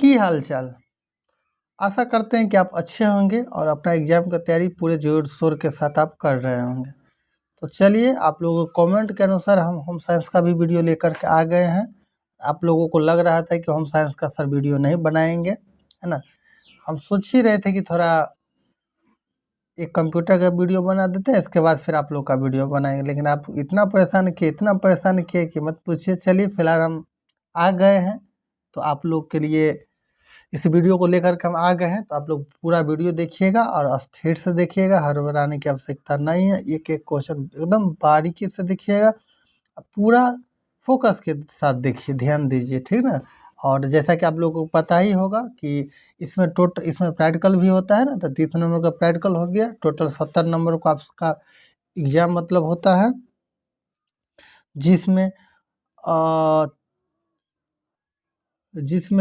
की हालचाल। आशा करते हैं कि आप अच्छे होंगे और अपना एग्ज़ाम का तैयारी पूरे जोर शोर के साथ आप कर रहे होंगे। तो चलिए, आप लोगों के कमेंट के अनुसार हम होम साइंस का भी वीडियो लेकर के आ गए हैं। आप लोगों को लग रहा था कि होम साइंस का सर वीडियो नहीं बनाएंगे, है ना। हम सोच ही रहे थे कि थोड़ा एक कंप्यूटर का वीडियो बना देते हैं, इसके बाद फिर आप लोग का वीडियो बनाएंगे, लेकिन आप इतना परेशान किए कि मत पूछिए। चलिए, फिलहाल हम आ गए हैं, तो आप लोग के लिए इस वीडियो को लेकर के हम आ गए हैं। तो आप लोग पूरा वीडियो देखिएगा और स्थिर से देखिएगा, हड़बड़ाने की आवश्यकता नहीं है। एक एक क्वेश्चन एकदम बारीकी से देखिएगा, पूरा फोकस के साथ देखिए, ध्यान दीजिए, ठीक ना। और जैसा कि आप लोगों को पता ही होगा कि इसमें प्रैक्टिकल भी होता है ना, तो 30 नंबर का प्रैक्टिकल हो गया। टोटल 70 नंबर का आपका एग्जाम मतलब होता है, जिसमें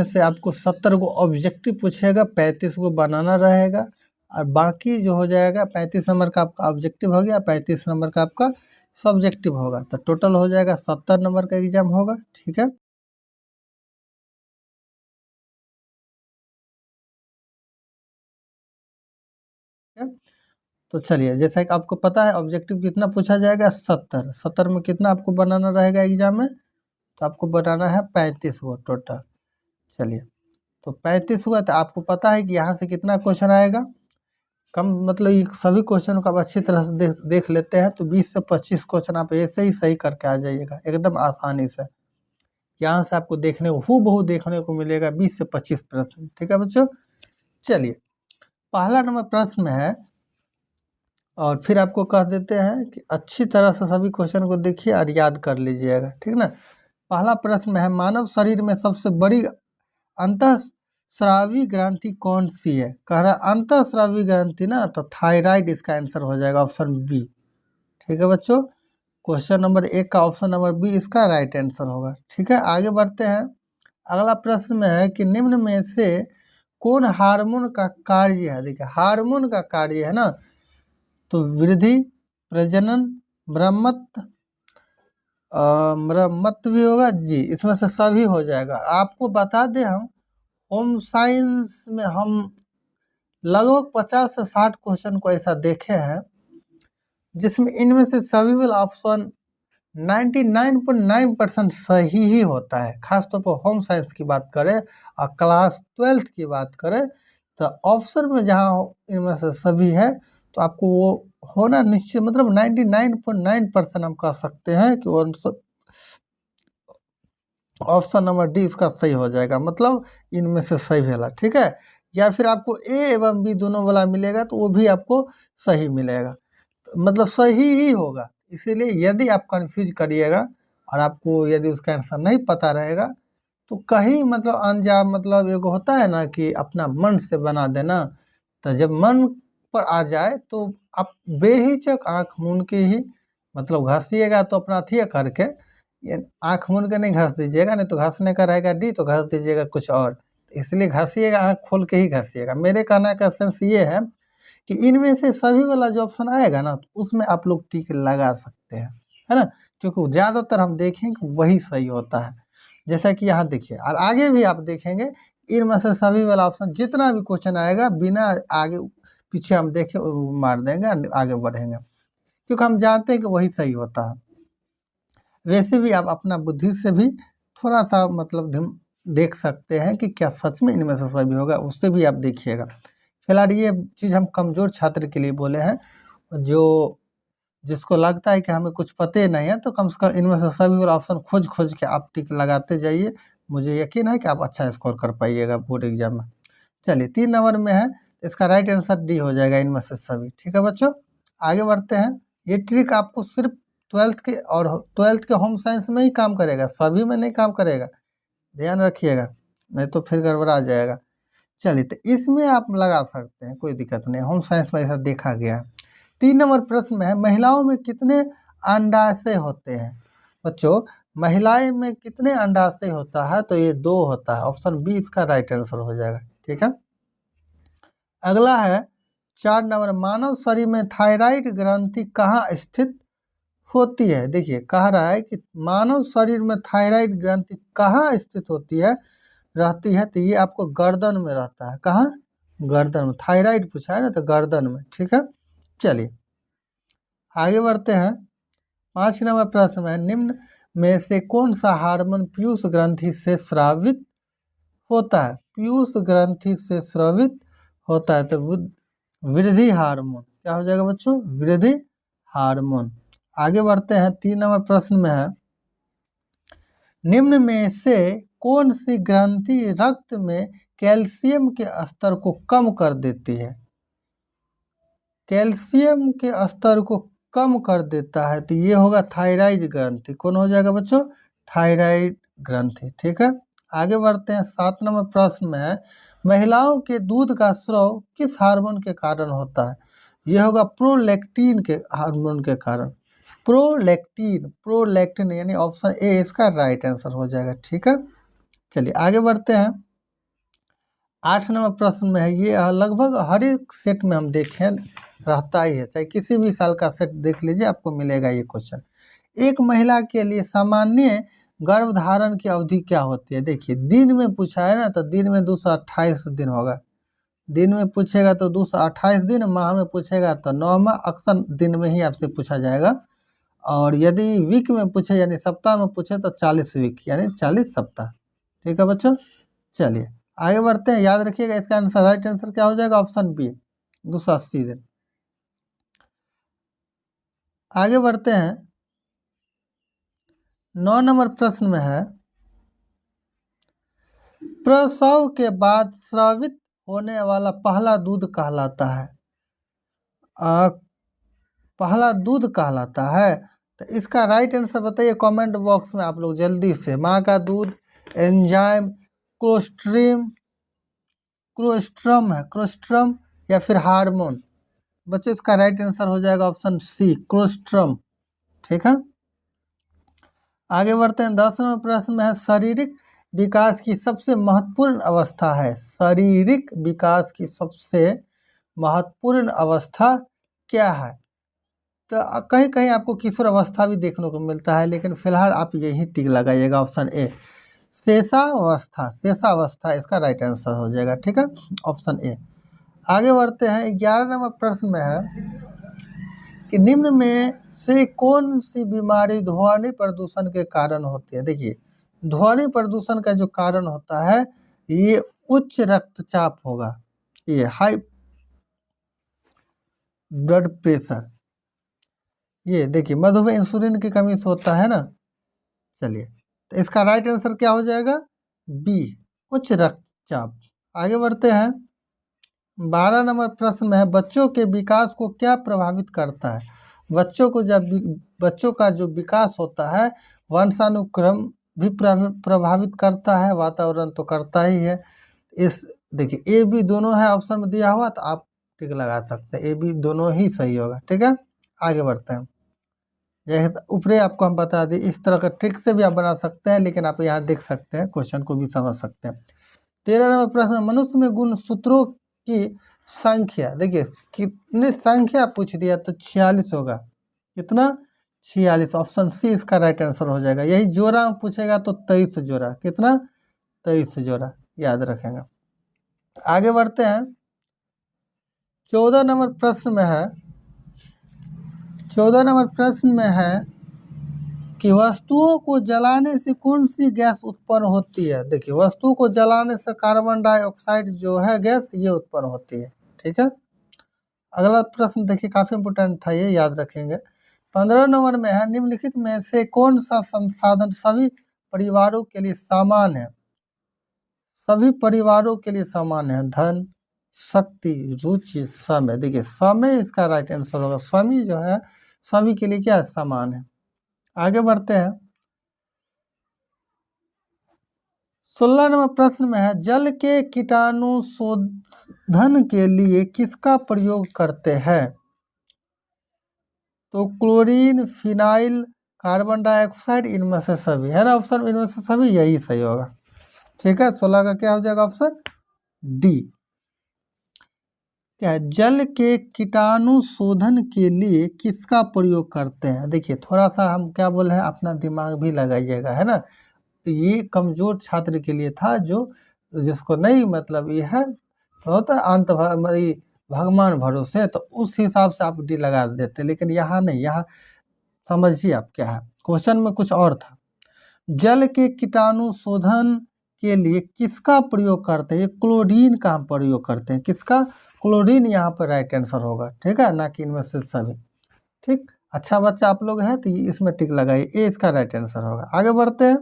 से आपको 70 को ऑब्जेक्टिव पूछेगा, 35 को बनाना रहेगा, और बाकी जो हो जाएगा 35 नंबर का आपका ऑब्जेक्टिव हो गया, 35 नंबर का आपका सब्जेक्टिव होगा। तो टोटल हो जाएगा 70 नंबर का एग्जाम होगा, ठीक है। तो चलिए, जैसा कि आपको पता है ऑब्जेक्टिव कितना पूछा जाएगा, 70 में कितना आपको बनाना रहेगा एग्जाम में, तो आपको बनाना है 35 को टोटल। चलिए, तो 35 हुआ, तो आपको पता है कि यहाँ से कितना क्वेश्चन आएगा, कम मतलब ये सभी क्वेश्चन को आप अच्छी तरह से देख लेते हैं, तो 20 से 25 क्वेश्चन आप ऐसे ही सही करके आ जाइएगा एकदम आसानी से। यहाँ से आपको देखने को हूबहू देखने को मिलेगा 20 से 25 प्रश्न, ठीक है बच्चों। चलिए, पहला नंबर प्रश्न है, और फिर आपको कह देते हैं कि अच्छी तरह से सभी क्वेश्चन को देखिए और याद कर लीजिएगा, ठीक ना। पहला प्रश्न है, मानव शरीर में सबसे बड़ी अंतःस्रावी ग्रंथि कौन सी है। कह रहा है अंतःस्रावी ग्रंथि ना, तो थायराइड इसका आंसर हो जाएगा, ऑप्शन बी, ठीक है बच्चों। क्वेश्चन नंबर 1 का ऑप्शन नंबर बी इसका राइट आंसर होगा, ठीक है। आगे बढ़ते हैं, अगला प्रश्न में है कि निम्न में से कौन हार्मोन का कार्य है। देखिए, हार्मोन का कार्य है ना, तो वृद्धि, प्रजनन, मरम्मत भी होगा जी, इसमें से सभी हो जाएगा। आपको बता दें, हम होम साइंस में हम लगभग 50 से 60 क्वेश्चन को ऐसा देखे हैं जिसमें इनमें से सभी वाला ऑप्शन 99.9% सही ही होता है। खासतौर पर होम साइंस की बात करें और क्लास 12th की बात करें, तो ऑप्शन में जहाँ इनमें से सभी है, तो आपको वो होना निश्चित, मतलब 99.9% हम कह सकते हैं कि वो ऑप्शन नंबर डी इसका सही हो जाएगा, मतलब इनमें से सही वाला, ठीक है। या फिर आपको ए एवं बी दोनों वाला मिलेगा, तो वो भी आपको सही मिलेगा, मतलब सही ही होगा। इसीलिए यदि आप कंफ्यूज करिएगा और आपको यदि उसका आंसर नहीं पता रहेगा, तो कहीं मतलब अनजान, मतलब एक होता है ना कि अपना मन से बना देना, तो जब मन पर आ जाए तो आप बेहिचक आँख मूंद के ही मतलब घसीएगा, तो अपना अथी करके, आँख मूंद के नहीं घस दीजिएगा, नहीं तो घसने का रहेगा डी, तो घस दीजिएगा कुछ और। इसलिए घसीएगा, आँख खोल के ही घसीएगा। मेरे कहने का सेंस ये है कि इनमें से सभी वाला जो ऑप्शन आएगा ना, तो उसमें आप लोग टिक लगा सकते हैं, है ना, क्योंकि ज़्यादातर हम देखें कि वही सही होता है। जैसा कि यहाँ देखिए, और आगे भी आप देखेंगे, इनमें से सभी वाला ऑप्शन जितना भी क्वेश्चन आएगा, बिना आगे पीछे हम देखें मार देंगे, आगे बढ़ेंगे, क्योंकि हम जानते हैं कि वही सही होता है। वैसे भी आप अपना बुद्धि से भी थोड़ा सा मतलब देख सकते हैं कि क्या सच में इनमें से सभी होगा, उससे भी आप देखिएगा। फिलहाल ये चीज़ हम कमज़ोर छात्र के लिए बोले हैं, जिसको लगता है कि हमें कुछ पता ही नहीं है, तो कम से कम इनमें से सभी वाला ऑप्शन खोज के आप टिक लगाते जाइए। मुझे यकीन है कि आप अच्छा स्कोर कर पाइएगा बोर्ड एग्जाम में। चलिए, 3 नंबर में है, इसका राइट आंसर डी हो जाएगा, इनमें से सभी, ठीक है बच्चों। आगे बढ़ते हैं, ये ट्रिक आपको सिर्फ 12th के होम साइंस में ही काम करेगा, सभी में नहीं काम करेगा, ध्यान रखिएगा, नहीं तो फिर गड़बड़ा जाएगा। चलिए, तो इसमें आप लगा सकते हैं, कोई दिक्कत नहीं, होम साइंस में ऐसा देखा गया है। 3 नंबर प्रश्न में है, महिलाओं में कितने अंडाशय होते हैं। बच्चों, महिलाएं में कितने अंडाशय होता है, तो ये 2 होता है, ऑप्शन बी इसका राइट आंसर हो जाएगा, ठीक है। अगला है 4 नंबर, मानव शरीर में थायराइड ग्रंथि कहाँ स्थित होती है। देखिए, कह रहा है कि मानव शरीर में थायराइड ग्रंथि कहाँ स्थित होती है। रहती है, तो ये आपको गर्दन में रहता है। कहाँ? गर्दन में। थायराइड पूछा है ना, तो गर्दन में। ठीक है, चलिए आगे बढ़ते हैं। 5 नंबर प्रश्न में है, निम्न में से कौन सा हार्मोन पीयूष ग्रंथि से स्रावित होता है? पीयूष ग्रंथि से स्रावित होता है, तो वृद्धि हार्मोन। क्या हो जाएगा बच्चों? वृद्धि हार्मोन। आगे बढ़ते हैं। 3 नंबर प्रश्न में है, निम्न में से कौन सी ग्रंथि रक्त में कैल्शियम के स्तर को कम कर देती है? कैल्शियम के स्तर को कम कर देता है, तो ये होगा थायराइड ग्रंथि। कौन हो जाएगा बच्चों? थायराइड ग्रंथि। ठीक है, आगे बढ़ते हैं। 7 नंबर प्रश्न में है, महिलाओं के दूध का स्राव किस हार्मोन के कारण होता है? यह होगा प्रोलैक्टिन के हार्मोन के कारण। प्रोलैक्टिन यानी ऑप्शन ए इसका राइट आंसर हो जाएगा। ठीक है, चलिए आगे बढ़ते हैं। 8 नंबर प्रश्न में है, ये लगभग हर एक सेट में हम देखें रहता ही है, चाहे किसी भी साल का सेट देख लीजिए, आपको मिलेगा ये क्वेश्चन। एक महिला के लिए सामान्य गर्भधारण की अवधि क्या होती है? देखिए, दिन में पूछा है ना, तो दिन में 228 दिन होगा। दिन में पूछेगा तो 228 दिन, माह में पूछेगा तो 9 माह, अक्सर दिन में ही आपसे पूछा जाएगा। और यदि वीक में पूछे यानी सप्ताह में पूछे तो 40 वीक यानी 40 सप्ताह। ठीक है बच्चों, चलिए आगे बढ़ते हैं। याद रखिएगा इसका आंसर, राइट आंसर क्या हो जाएगा? ऑप्शन बी, 280 दिन। आगे बढ़ते हैं। 9 नंबर प्रश्न में है, प्रसव के बाद स्रावित होने वाला पहला दूध कहलाता है? पहला दूध कहलाता है, तो इसका राइट आंसर बताइए कमेंट बॉक्स में आप लोग जल्दी से। माँ का दूध, एंजाइम, क्रोस्ट्रम है, क्रोस्ट्रम, या फिर हार्मोन? बच्चों इसका राइट आंसर हो जाएगा ऑप्शन सी, क्रोस्ट्रम। ठीक है, आगे बढ़ते हैं। 10 नंबर प्रश्न में है, शारीरिक विकास की सबसे महत्वपूर्ण अवस्था है? शारीरिक विकास की सबसे महत्वपूर्ण अवस्था क्या है? तो कहीं कहीं आपको किशोर अवस्था भी देखने को मिलता है, लेकिन फिलहाल आप यही टिक लगाइएगा, ऑप्शन ए, शेषावस्था। शेषावस्था इसका राइट आंसर हो जाएगा। ठीक है, ऑप्शन ए। आगे बढ़ते हैं। 11 नंबर प्रश्न में है कि निम्न में से कौन सी बीमारी ध्वनि प्रदूषण के कारण होती है? देखिए, ध्वनि प्रदूषण का जो कारण होता है, ये उच्च रक्तचाप होगा, ये हाई ब्लड प्रेशर। ये देखिए, मधुमेह इंसुलिन की कमी से होता है ना। चलिए, तो इसका राइट आंसर क्या हो जाएगा? बी, उच्च रक्तचाप। आगे बढ़ते हैं। 12 नंबर प्रश्न में है, बच्चों के विकास को क्या प्रभावित करता है? बच्चों का जो विकास होता है, वंशानुक्रम भी प्रभावित करता है, वातावरण तो करता ही है। इस देखिए, ए बी दोनों है ऑप्शन में दिया हुआ, तो आप टिक लगा सकते हैं, ए बी दोनों ही सही होगा। ठीक है, आगे बढ़ते हैं। जैसे ऊपरे आपको हम बता दें, इस तरह का ट्रिक से भी आप बना सकते हैं, लेकिन आप यहाँ देख सकते हैं, क्वेश्चन को भी समझ सकते हैं। 13 नंबर प्रश्न, मनुष्य में गुण सूत्रों की संख्या? देखिए, कितनी संख्या पूछ दिया तो 46 होगा। कितना? 46। ऑप्शन सी इसका राइट आंसर हो जाएगा। यही जोड़ा पूछेगा तो 23 जोड़ा। कितना? 23 जोड़ा, याद रखेंगे। आगे बढ़ते हैं। 14 नंबर प्रश्न में है, 14 नंबर प्रश्न में है कि वस्तुओं को जलाने से कौन सी गैस उत्पन्न होती है? देखिए, वस्तुओं को जलाने से कार्बन डाइऑक्साइड जो है गैस, ये उत्पन्न होती है। ठीक है, अगला प्रश्न देखिए, काफी इंपोर्टेंट था, ये याद रखेंगे। 15 नंबर में है, निम्नलिखित में से कौन सा संसाधन सभी परिवारों के लिए समान है? सभी परिवारों के लिए समान है? धन, शक्ति, रुचि, समय। देखिए, समय इसका राइट आंसर होगा। समय जो है सभी के लिए क्या है? समान है। आगे बढ़ते हैं। 16 नंबर प्रश्न में है, जल के कीटाणु शोधन के लिए किसका प्रयोग करते हैं? तो क्लोरीन, फिनाइल, कार्बन डाइऑक्साइड, इनमें से सभी है ना ऑप्शन, इनमें से सभी, यही सही होगा। ठीक है, 16 का क्या हो जाएगा? Option D. क्या है? जल के कीटाणु शोधन के लिए किसका प्रयोग करते हैं? देखिए, थोड़ा सा हम क्या बोल रहे हैं, अपना दिमाग भी लगाइएगा, है ना। तो ये कमजोर छात्र के लिए था, जो जिसको नहीं मतलब ये है तो होता है अंत भगवान भरोसे, तो उस हिसाब से आप डी लगा देते, लेकिन यहाँ नहीं, यहाँ समझिए आप क्या है, क्वेश्चन में कुछ और था। जल के कीटाणु शोधन के लिए किसका प्रयोग करते हैं, ये क्लोरीन का हम प्रयोग करते हैं, किसका, क्लोरीन यहाँ पर राइट आंसर होगा, ठीक है, ना कि इनमें से सभी। ठीक, अच्छा बच्चा आप लोग हैं तो इसमें टिक लगाइए, ए इसका राइट आंसर होगा। आगे बढ़ते हैं,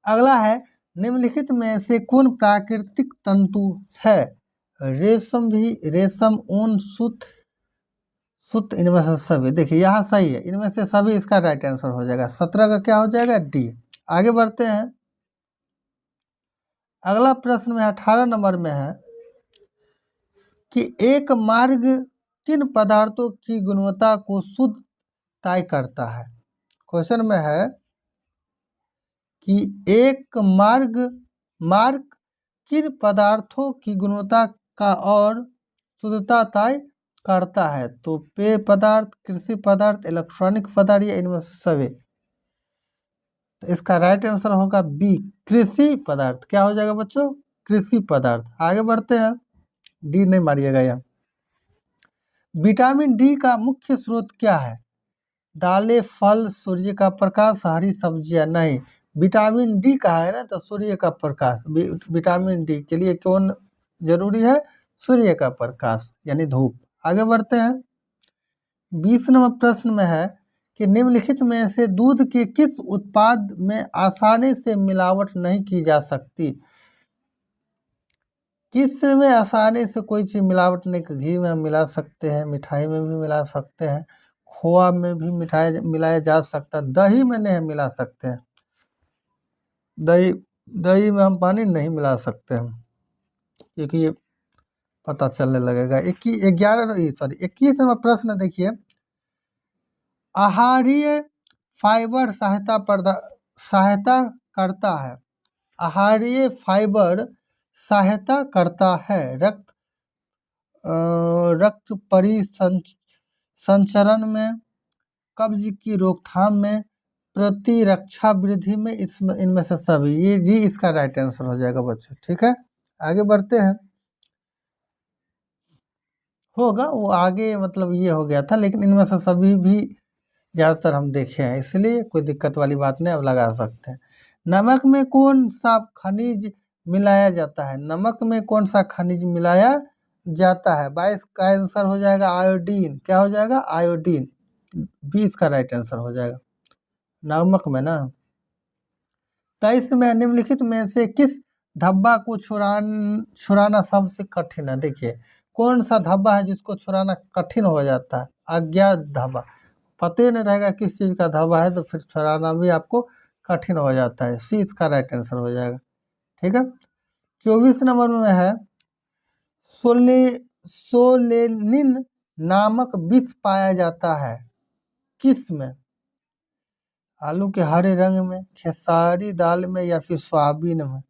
अगला है निम्नलिखित में से कौन प्राकृतिक तंतु है, रेशम भी, रेशम, ऊन, सूत, सूत, इनमें से सभी। देखिए यहाँ सही है, इनमें से सभी इसका राइट आंसर हो जाएगा, 17 का क्या हो जाएगा, डी। आगे बढ़ते हैं, अगला प्रश्न में 18 नंबर में है कि एक मार्ग किन पदार्थों की गुणवत्ता को शुद्ध तय करता है। क्वेश्चन में है कि एक मार्ग किन पदार्थों की गुणवत्ता का और शुद्धता तय करता है, तो पेय पदार्थ, कृषि पदार्थ, इलेक्ट्रॉनिक पदार्थ या इनमें से सभी। तो इसका राइट आंसर होगा बी, कृषि पदार्थ। क्या हो जाएगा बच्चों, कृषि पदार्थ। आगे बढ़ते हैं, डी नहीं मारिएगा यहाँ। विटामिन डी का मुख्य स्रोत क्या है, दालें, फल, सूर्य का प्रकाश, हरी सब्जियां। नहीं, विटामिन डी का है ना, तो सूर्य का प्रकाश। विटामिन डी के लिए कौन जरूरी है, सूर्य का प्रकाश यानी धूप। आगे बढ़ते हैं, 20 नंबर प्रश्न में है कि निम्नलिखित में से दूध के किस उत्पाद में आसानी से मिलावट नहीं की जा सकती, किस में आसानी से कोई चीज़ मिलावट नहीं, घी में मिला सकते हैं, मिठाई में भी मिला सकते हैं, खोआ में भी मिठाई मिलाया जा सकता है, दही में नहीं मिला सकते हैं, दही में हम पानी नहीं मिला सकते हैं, क्योंकि ये पता चलने लगेगा। 21 नंबर प्रश्न देखिए, आहारीय फाइबर सहायता करता है, आहारीय फाइबर सहायता करता है रक्त परिसंचरण में, कब्ज की रोकथाम में, प्रतिरक्षा वृद्धि में, इसमें इनमें से सभी। ये भी इसका राइट आंसर हो जाएगा बच्चों, ठीक है। आगे बढ़ते हैं, होगा वो आगे, मतलब ये हो गया था, लेकिन इनमें से सभी भी ज़्यादातर हम देखे हैं, इसलिए कोई दिक्कत वाली बात नहीं, अब लगा सकते हैं। नमक में कौन सा खनिज मिलाया जाता है, नमक में कौन सा खनिज मिलाया जाता है, 22 का आंसर हो जाएगा आयोडीन। क्या हो जाएगा, आयोडीन, 20 का राइट आंसर हो जाएगा, नमक में ना। 23 में निम्नलिखित में से किस धब्बा को छुड़ाना सबसे कठिन है। देखिए कौन सा धब्बा है जिसको छुड़ाना कठिन हो जाता है, अज्ञात धब्बा, पता ही नहीं रहेगा किस चीज़ का धब्बा है, तो फिर छुड़ाना भी आपको कठिन हो जाता है, सी इसका राइट आंसर हो जाएगा, ठीक है। 24 नंबर में है सोलेनिन नामक विष पाया जाता है किस में, आलू के हरे रंग में, खेसारी दाल में, या फिर सोयाबीन में।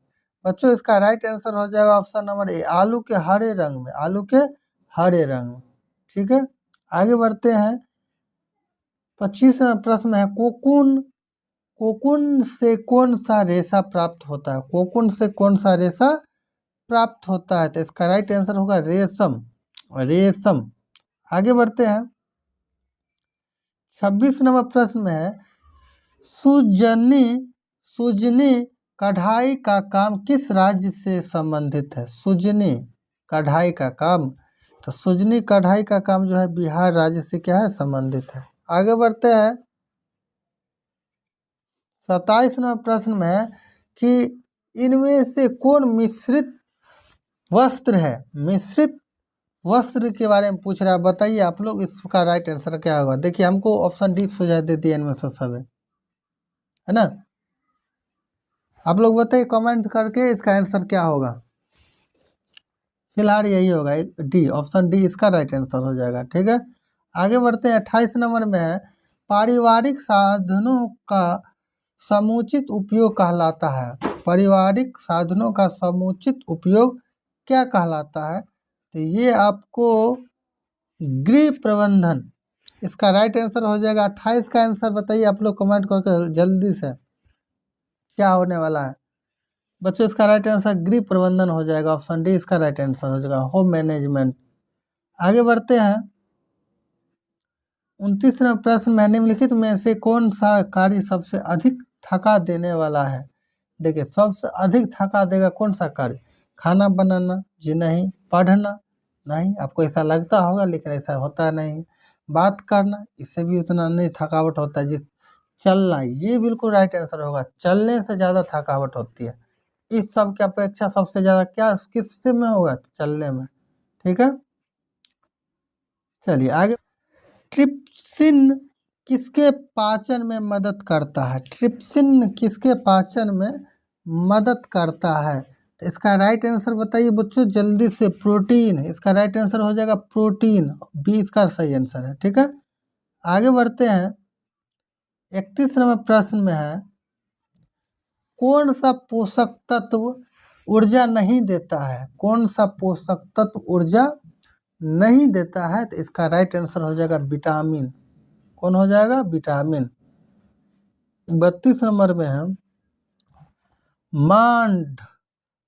बच्चों इसका राइट आंसर हो जाएगा ऑप्शन नंबर ए, आलू के हरे रंग में, आलू के हरे रंग में, ठीक है। आगे बढ़ते हैं, 25 प्रश्न है कोकून से कौन सा रेशा प्राप्त होता है, कोकून से कौन सा रेशा प्राप्त होता है, तो इसका राइट आंसर होगा रेशम, रेशम। आगे बढ़ते हैं, 26 नंबर प्रश्न में है सुजनी कढ़ाई का काम किस राज्य से संबंधित है, सुजनी कढ़ाई का काम, तो सुजनी कढ़ाई का काम जो है बिहार राज्य से क्या है, संबंधित है। आगे बढ़ते हैं, 27 नंबर प्रश्न में है कि इनमें से कौन मिश्रित वस्त्र है, मिश्रित वस्त्र के बारे में पूछ रहा है, बताइए आप लोग इसका राइट आंसर क्या होगा। देखिए हमको ऑप्शन डी सुझाव दे दिया इनमें से सब है ना, आप लोग बताइए कमेंट करके इसका आंसर क्या होगा। फिलहाल यही होगा, डी, ऑप्शन डी इसका राइट आंसर हो जाएगा, ठीक है। आगे बढ़ते हैं, 28 नंबर में है पारिवारिक साधनों का समुचित उपयोग कहलाता है, पारिवारिक साधनों का समुचित उपयोग क्या कहलाता है, तो ये आपको गृह प्रबंधन, इसका राइट आंसर हो जाएगा। 28 का आंसर बताइए आप लोग कमेंट करके जल्दी से, क्या होने वाला है। बच्चों इसका राइट आंसर गृह प्रबंधन हो जाएगा, ऑप्शन डी इसका राइट आंसर हो जाएगा, होम मैनेजमेंट। आगे बढ़ते हैं 29वां प्रश्न में, निम्नलिखित में से कौन सा कार्य सबसे अधिक थका देने वाला है? देखिए सबसे अधिक थका देगा कौन सा कार्य? खाना बनाना? जी नहीं। पढ़ना? नहीं। आपको ऐसा लगता होगा लेकिन ऐसा होता नहीं। बात करना? इससे भी उतना नहीं थकावट होता है। जिस चलना, ये बिल्कुल राइट आंसर होगा, चलने से ज़्यादा थकावट होती है। इस सब की अपेक्षा सबसे ज़्यादा क्या किससे में होगा? चलने में। ठीक है, चलिए आगे। ट्रिप्सिन किसके पाचन में मदद करता है? ट्रिप्सिन किसके पाचन में मदद करता है? तो इसका राइट आंसर बताइए बच्चों जल्दी से। प्रोटीन, इसका राइट आंसर हो जाएगा प्रोटीन, बी इसका सही आंसर है। ठीक है, आगे बढ़ते हैं 31 नंबर प्रश्न में है, कौन सा पोषक तत्व ऊर्जा नहीं देता है? कौन सा पोषक तत्व ऊर्जा नहीं देता है? तो इसका राइट आंसर हो जाएगा विटामिन। कौन हो जाएगा? विटामिन। 32 नंबर में है, मांड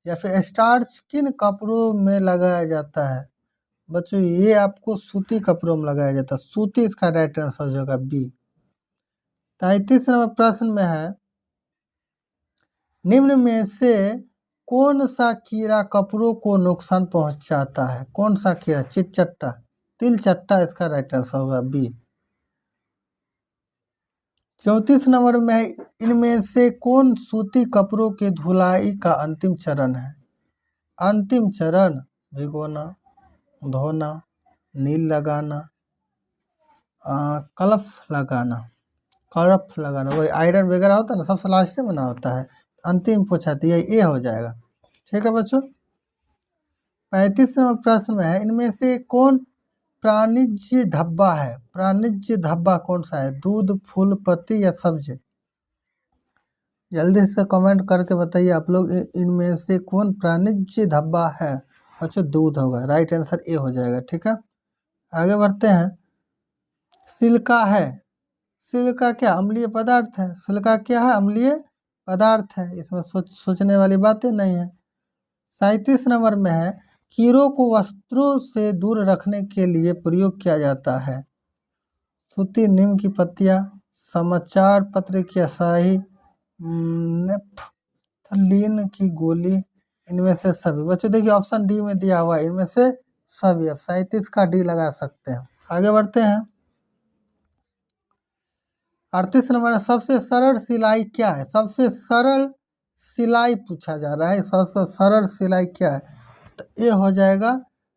या फिर स्टार्च किन कपड़ों में लगाया जाता है? बच्चों ये आपको सूती कपड़ों में लगाया जाता है, सूती इसका राइट आंसर हो जाएगा बी। 33 नंबर प्रश्न में है, निम्न में से कौन सा कीड़ा कपड़ों को नुकसान पहुंचाता है? कौन सा कीड़ा? चिटचट्टा, तिलचट्टा इसका राइट आंसर होगा बी। 34 नंबर में है, इनमें से कौन सूती कपड़ों की धुलाई का अंतिम चरण है? अंतिम चरण भिगोना, धोना, नील लगाना, कलफ लगाना। कलफ लगाना वही आयरन वगैरह होता है ना, सबसे लास्ट में ना होता है, अंतिम पूछा तो ये हो जाएगा। ठीक है बच्चों, 35 नंबर प्रश्न में है, इनमें से कौन प्राणिज्य धब्बा है? प्राणिज्य धब्बा कौन सा है? दूध, फूल, पत्ती या सब्जी? जल्दी से कमेंट करके बताइए आप लोग, इनमें से कौन प्राणिज्य धब्बा है? अच्छा दूध होगा, राइट आंसर ए हो जाएगा। ठीक है, आगे बढ़ते हैं। सिल्का है, सिल्का क्या अम्लीय पदार्थ है? सिल्का क्या है? अम्लीय पदार्थ है, इसमें सोचने वाली बातें नहीं है। 37 नंबर में है, कीड़ों को वस्त्रों से दूर रखने के लिए प्रयोग किया जाता है? सूती, नीम की पत्तियां, समाचार पत्र की स्याही, नेफ्थलीन की गोली, इनमें से सभी। बच्चों देखिए ऑप्शन डी में दिया हुआ है, इनमें से सभी। अब 37 का डी लगा सकते हैं। आगे बढ़ते हैं 38 नंबर, सबसे सरल सिलाई क्या है? सबसे सरल सिलाई पूछा जा रहा है, सबसे सरल सिलाई क्या है? तो ये हो जाएगा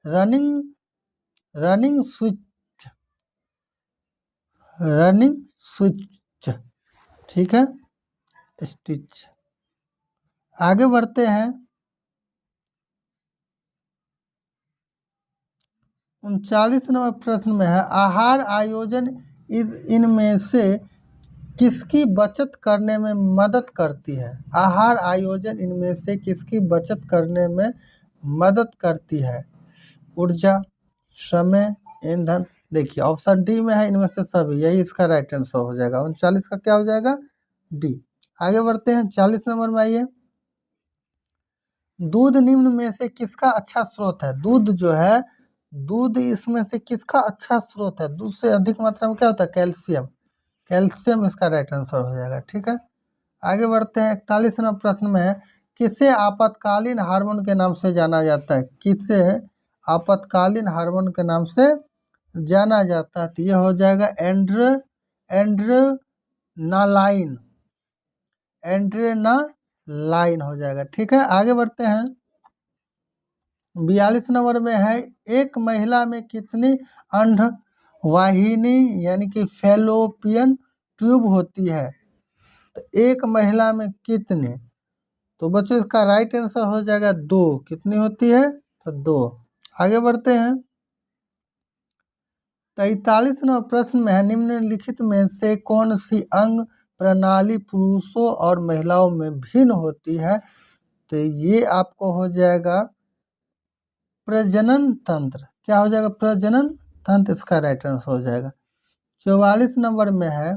running, running switch, running switch. ठीक है, स्टिच। आगे बढ़ते हैं 39 नंबर प्रश्न में है, आहार आयोजन इनमें से किसकी बचत करने में मदद करती है? आहार आयोजन इनमें से किसकी बचत करने में मदद करती है? ऊर्जा, समय, ईंधन। देखिए ऑप्शन डी में है इनमें से सभी, यही इसका राइट आंसर हो जाएगा। 39 का क्या हो जाएगा? डी। आगे बढ़ते हैं 40 नंबर में आइए, दूध निम्न में से किसका अच्छा स्रोत है? दूध जो है, दूध इसमें से किसका अच्छा स्रोत है? दूध से अधिक मात्रा में क्या होता है? कैल्शियम, कैल्शियम इसका राइट आंसर हो जाएगा। ठीक है, आगे बढ़ते हैं 41 नंबर प्रश्न में है, किसे आपातकालीन हार्मोन के नाम से जाना जाता है? किसे आपातकालीन हार्मोन के नाम से जाना जाता है? तो यह हो जाएगा एंड्रेनालाइन, एंड्रेनालाइन हो जाएगा। ठीक है, आगे बढ़ते हैं 42 नंबर में है, एक महिला में कितनी अंडवाहिनी यानी कि फैलोपियन ट्यूब होती है? तो एक महिला में कितने? तो बच्चों इसका राइट आंसर हो जाएगा 2। कितनी होती है? तो 2। आगे बढ़ते हैं 43 नंबर प्रश्न में है, निम्नलिखित में से कौन सी अंग प्रणाली पुरुषों और महिलाओं में भिन्न होती है? तो ये आपको हो जाएगा प्रजनन तंत्र। क्या हो जाएगा? प्रजनन तंत्र इसका राइट आंसर हो जाएगा। 44 नंबर में है,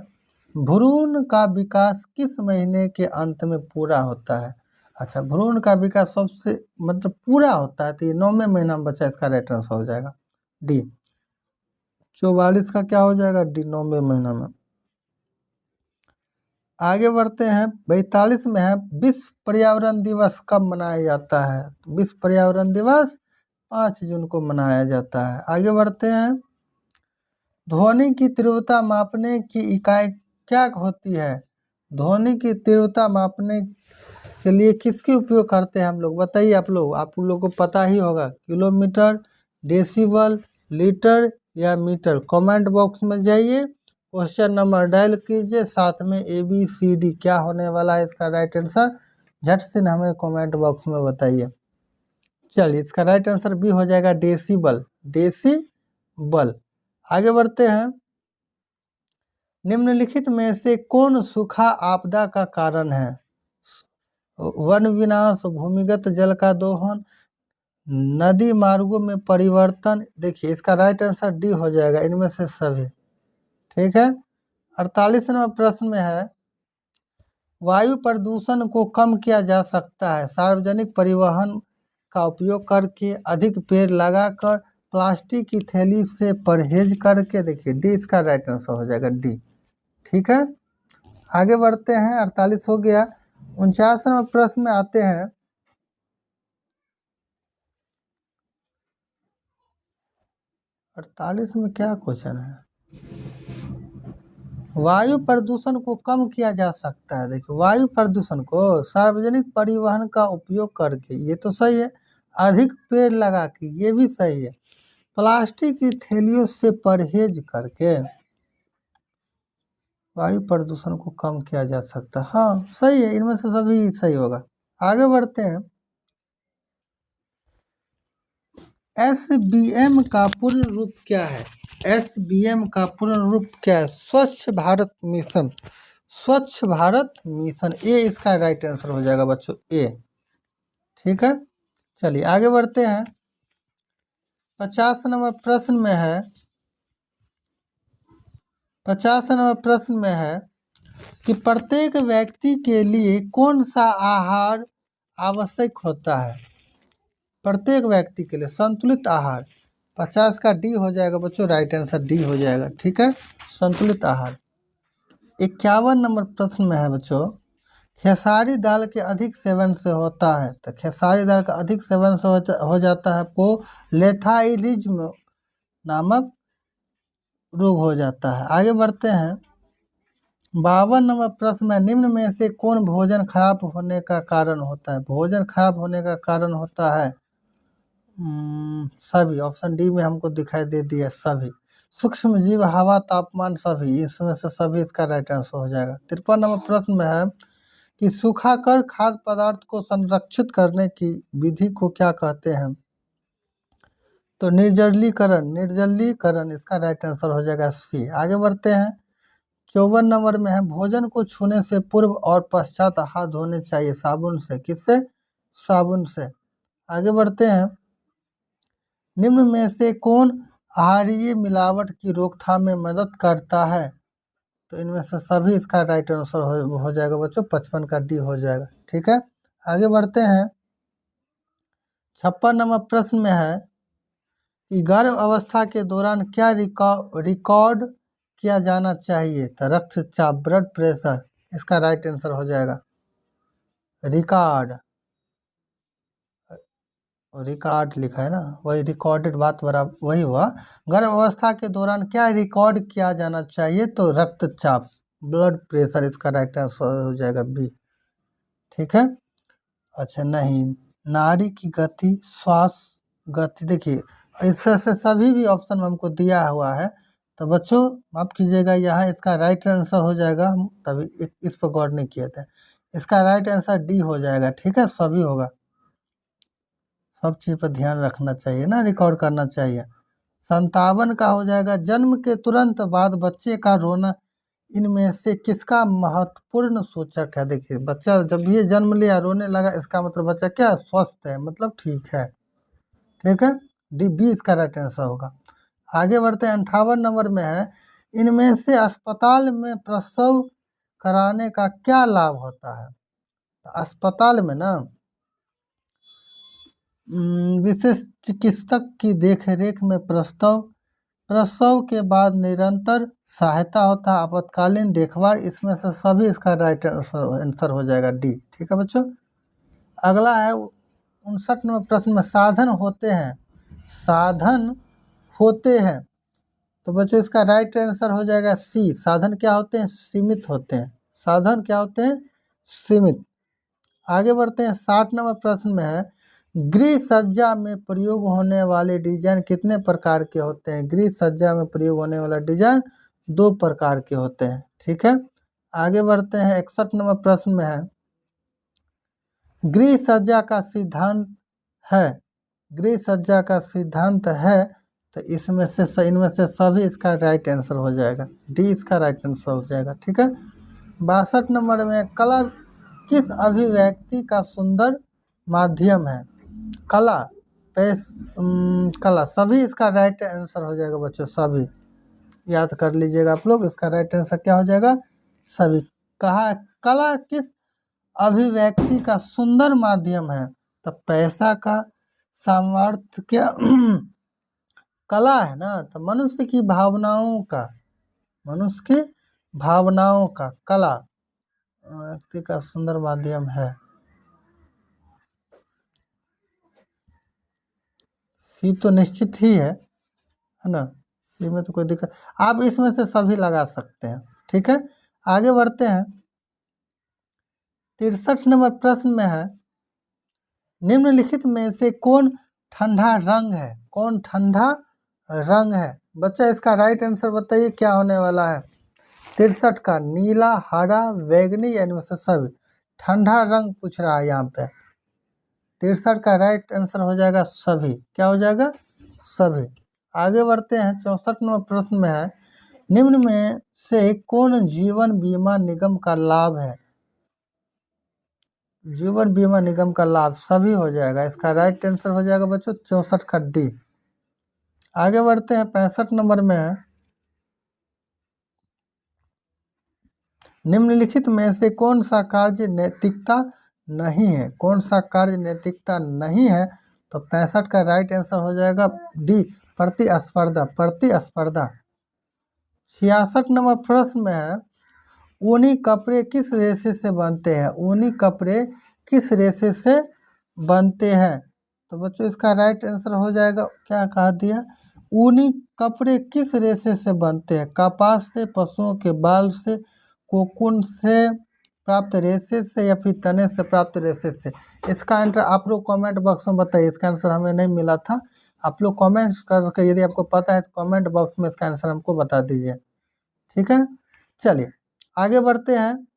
भ्रूण का विकास किस महीने के अंत में पूरा होता है? अच्छा, भ्रूण का विकास सबसे मतलब पूरा होता है तो ये 9वें महीना में बच्चा, इसका राइट आंसर हो जाएगा डी। 44 का क्या हो जाएगा? डी, 9वें महीना में। आगे बढ़ते हैं, 42 में है विश्व पर्यावरण दिवस कब मनाया जाता है? विश्व पर्यावरण दिवस 5 जून को मनाया जाता है। आगे बढ़ते हैं, ध्वनि की तीव्रता मापने की इकाई क्या होती है? ध्वनि की तीव्रता मापने के लिए किसकी उपयोग करते हैं हम लोग? बताइए आप लोगों को पता ही होगा। किलोमीटर, डेसिबल, लीटर या मीटर? कमेंट बॉक्स में जाइए, क्वेश्चन नंबर डायल कीजिए, साथ में ABCD क्या होने वाला है इसका राइट आंसर, झट से हमें कमेंट बॉक्स में बताइए। चलिए, इसका राइट आंसर बी हो जाएगा, डेसिबल, डेसिबल। आगे बढ़ते हैं, निम्नलिखित में से कौन सूखा आपदा का कारण है? वन विनाश, भूमिगत जल का दोहन, नदी मार्गों में परिवर्तन। देखिए, इसका राइट आंसर डी हो जाएगा, इनमें से सभी। ठीक है। 48वां प्रश्न में है, वायु प्रदूषण को कम किया जा सकता है सार्वजनिक परिवहन का उपयोग करके, अधिक पेड़ लगाकर, प्लास्टिक की थैली से परहेज करके। देखिए, डी इसका राइट आंसर हो जाएगा, डी। ठीक है। आगे बढ़ते हैं, 48 हो गया। 49वां प्रश्न में आते हैं, 48 में क्या क्वेश्चन है? वायु प्रदूषण को कम किया जा सकता है। देखिए, वायु प्रदूषण को सार्वजनिक परिवहन का उपयोग करके, ये तो सही है। अधिक पेड़ लगा के, ये भी सही है। प्लास्टिक की थैलियों से परहेज करके वायु प्रदूषण को कम किया जा सकता है। हाँ, सही है, इनमें से सभी सही होगा। आगे बढ़ते हैं, SBM का पूर्ण रूप क्या है? SBM का पूर्ण रूप क्या है? स्वच्छ भारत मिशन, स्वच्छ भारत मिशन। ए इसका राइट आंसर हो जाएगा बच्चों, ए। ठीक है। चलिए, आगे बढ़ते हैं, 50 नंबर प्रश्न में है, 50 नंबर प्रश्न में है कि प्रत्येक व्यक्ति के लिए कौन सा आहार आवश्यक होता है? प्रत्येक व्यक्ति के लिए संतुलित आहार। 50 का डी हो जाएगा बच्चों, राइट आंसर डी हो जाएगा। ठीक है, संतुलित आहार। 51 नंबर प्रश्न में है बच्चों, खेसारी दाल के अधिक सेवन से होता है, तो खेसारी दाल का अधिक सेवन से हो जाता है को लेथाइलिज्म नामक रोग हो जाता है। आगे बढ़ते हैं, 52 नंबर प्रश्न में, निम्न में से कौन भोजन खराब होने का कारण होता है? भोजन खराब होने का कारण होता है सभी। ऑप्शन डी में हमको दिखाई दे दिया, सभी। सूक्ष्म जीव, हवा, तापमान, सभी। इसमें से सभी इसका राइट आंसर हो जाएगा। 53 नंबर प्रश्न में है कि सूखाकर खाद्य पदार्थ को संरक्षित करने की विधि को क्या कहते हैं? तो निर्जलीकरण, निर्जलीकरण इसका राइट आंसर हो जाएगा, सी। आगे बढ़ते हैं, 54 नंबर में है, भोजन को छूने से पूर्व और पश्चात हाथ धोने चाहिए, साबुन से। किससे? साबुन से। आगे बढ़ते हैं, निम्न में से कौन आहारीय मिलावट की रोकथाम में मदद करता है? तो इनमें से सभी इसका राइट आंसर हो जाएगा बच्चों, 55 का डी हो जाएगा। ठीक है। आगे बढ़ते हैं, 56 नंबर प्रश्न में है कि गर्भ अवस्था के दौरान क्या रिकॉर्ड किया जाना चाहिए? तो रक्तचाप, ब्लड प्रेशर। इसका राइट आंसर हो जाएगा रिकॉर्ड, रिकॉर्ड लिखा है ना, वही रिकॉर्डेड, बात बराबर वही हुआ। गर्भ अवस्था के दौरान क्या रिकॉर्ड किया जाना चाहिए? तो रक्तचाप, ब्लड प्रेशर। इसका राइट आंसर हो जाएगा बी। ठीक है। अच्छा, नहीं, नाड़ी की गति, श्वास गति। देखिए, इससे से सभी भी ऑप्शन हमको दिया हुआ है, तो बच्चों माफ कीजिएगा, यहाँ इसका राइट आंसर हो जाएगा। हम तभी इस पर गौर नहीं किए थे। इसका राइट आंसर डी हो जाएगा। ठीक है, सभी होगा। सब चीज़ पर ध्यान रखना चाहिए ना, रिकॉर्ड करना चाहिए। 57 का हो जाएगा, जन्म के तुरंत बाद बच्चे का रोना इनमें से किसका महत्वपूर्ण सूचक है? देखिए, बच्चा जब भी जन्म लिया रोने लगा, इसका मतलब बच्चा क्या स्वस्थ है, मतलब ठीक है। ठीक है, डी, बी इसका राइट आंसर होगा। आगे बढ़ते हैं, 58 नंबर में है, इनमें से अस्पताल में प्रसव कराने का क्या लाभ होता है? अस्पताल में ना विशेष चिकित्सक की देखरेख में प्रसव के बाद निरंतर सहायता होता है, आपातकालीन देखभाल, इसमें से सभी इसका राइट आंसर हो जाएगा डी। ठीक है बच्चों। अगला है 59 नंबर प्रश्न में साधन होते हैं, तो बच्चों इसका राइट आंसर हो जाएगा सी। साधन क्या होते हैं? सीमित होते हैं। साधन क्या होते हैं? सीमित। आगे बढ़ते हैं 60 नंबर प्रश्न में है गृह सज्जा में प्रयोग होने वाले डिजाइन कितने प्रकार के होते हैं? गृह सज्जा में प्रयोग होने वाला डिजाइन 2 प्रकार के होते हैं। ठीक है। आगे बढ़ते हैं 61 नंबर प्रश्न में है गृह सज्जा का सिद्धांत है, तो इनमें से सभी इसका राइट आंसर हो जाएगा डी, इसका राइट आंसर हो जाएगा। ठीक है। 62 नंबर में कला किस अभिव्यक्ति का सुंदर माध्यम है? कला सभी इसका राइट आंसर हो जाएगा बच्चों, सभी याद कर लीजिएगा आप लोग। इसका राइट आंसर क्या हो जाएगा? सभी। कहा कला किस अभिव्यक्ति का सुंदर माध्यम है? तो पैसा का, सामर्थ्य क्या कला है ना, तो मनुष्य की भावनाओं का कला व्यक्ति का सुंदर माध्यम है। सी तो निश्चित ही है ना, सी में तो कोई दिक्कत, आप इसमें से सभी लगा सकते हैं। ठीक है। आगे बढ़ते हैं 63 नंबर प्रश्न में है निम्नलिखित में से कौन ठंडा रंग है? कौन ठंडा रंग है? बच्चा इसका राइट आंसर बताइए क्या होने वाला है? 63 का नीला, हरा, बैगनी, यानी से सभी ठंडा रंग पूछ रहा है यहाँ पे। 63 का राइट आंसर हो जाएगा सभी। क्या हो जाएगा? सभी। आगे बढ़ते हैं 64 नंबर प्रश्न में है निम्न में से कौन जीवन बीमा निगम का लाभ है? जीवन बीमा निगम का लाभ सभी हो जाएगा, इसका राइट आंसर हो जाएगा बच्चों 64 का डी। आगे बढ़ते हैं 65 नंबर में है निम्नलिखित में से कौन सा कार्य नैतिकता नहीं है? कौन सा कार्य नैतिकता नहीं है? तो 65 का राइट आंसर हो जाएगा डी, प्रतिस्पर्धा। 66 नंबर प्रश्न में है ऊनी कपड़े किस रेशे से बनते हैं? ऊनी कपड़े किस रेशे से बनते हैं? तो बच्चों इसका राइट आंसर हो जाएगा, क्या कहा दिया? ऊनी कपड़े किस रेशे से बनते हैं? कपास से, पशुओं के बाल से, कोकून से प्राप्त रेशे से, या फिर तने से प्राप्त रेशे से? इसका आंसर आप लोग कमेंट बॉक्स में बताइए। इसका आंसर हमें नहीं मिला था, आप लोग कमेंट करके यदि आपको पता है तो कमेंट बॉक्स में इसका आंसर हमको बता दीजिए। ठीक है। चलिए आगे बढ़ते हैं।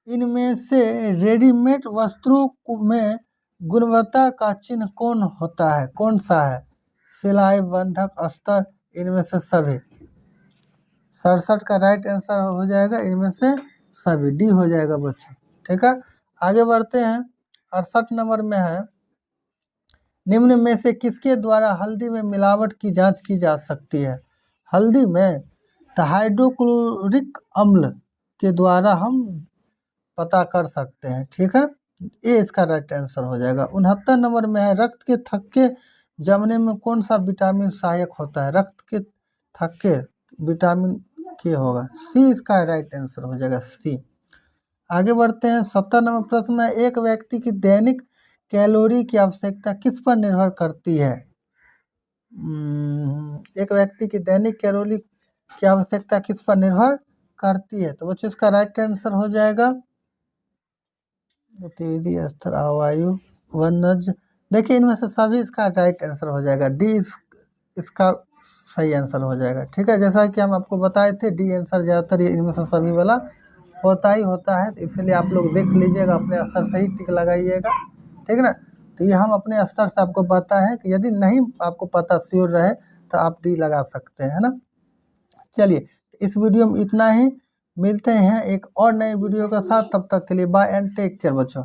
इनमें से रेडीमेड वस्त्रों में गुणवत्ता का चिन्ह कौन होता है? कौन सा है? सिलाई, बंधक, अस्तर, इनमें से सभी। 67 का राइट आंसर हो जाएगा इनमें से सभी, डी हो जाएगा बच्चों। ठीक है। आगे बढ़ते हैं 68 नंबर में है निम्न में से किसके द्वारा हल्दी में मिलावट की जांच की जा सकती है? हल्दी में तो हाइड्रोक्लोरिक अम्ल के द्वारा हम पता कर सकते हैं। ठीक है। ये इसका राइट आंसर हो जाएगा। 69 नंबर में है रक्त के थक्के जमने में कौन सा विटामिन सहायक होता है? रक्त के थक्के विटामिन के होगा, सी इसका राइट आंसर हो जाएगा, सी। आगे बढ़ते हैं 70 नंबर प्रश्न में एक व्यक्ति की दैनिक कैलोरी की आवश्यकता किस पर निर्भर करती है? एक व्यक्ति की दैनिक कैलोरी की आवश्यकता किस पर निर्भर करती है? तो बच्चों इसका राइट आंसर हो जाएगा गतिविधि स्तर, आयु, वनज। देखिए इनमें से सभी इसका राइट आंसर हो जाएगा, डी इसका सही आंसर हो जाएगा। ठीक है। जैसा कि हम आपको बताए थे डी आंसर ज़्यादातर इनमें से सभी वाला होता है, तो इसलिए आप लोग देख लीजिएगा, अपने स्तर से ही टिक लगाइएगा। ठीक है ना। तो ये हम अपने स्तर से आपको पता है कि यदि नहीं आपको पता श्योर रहे तो आप डी लगा सकते हैं, है ना। चलिए इस वीडियो में इतना ही, मिलते हैं एक और नए वीडियो के साथ, तब तक के लिए बाय एंड टेक केयर बच्चों।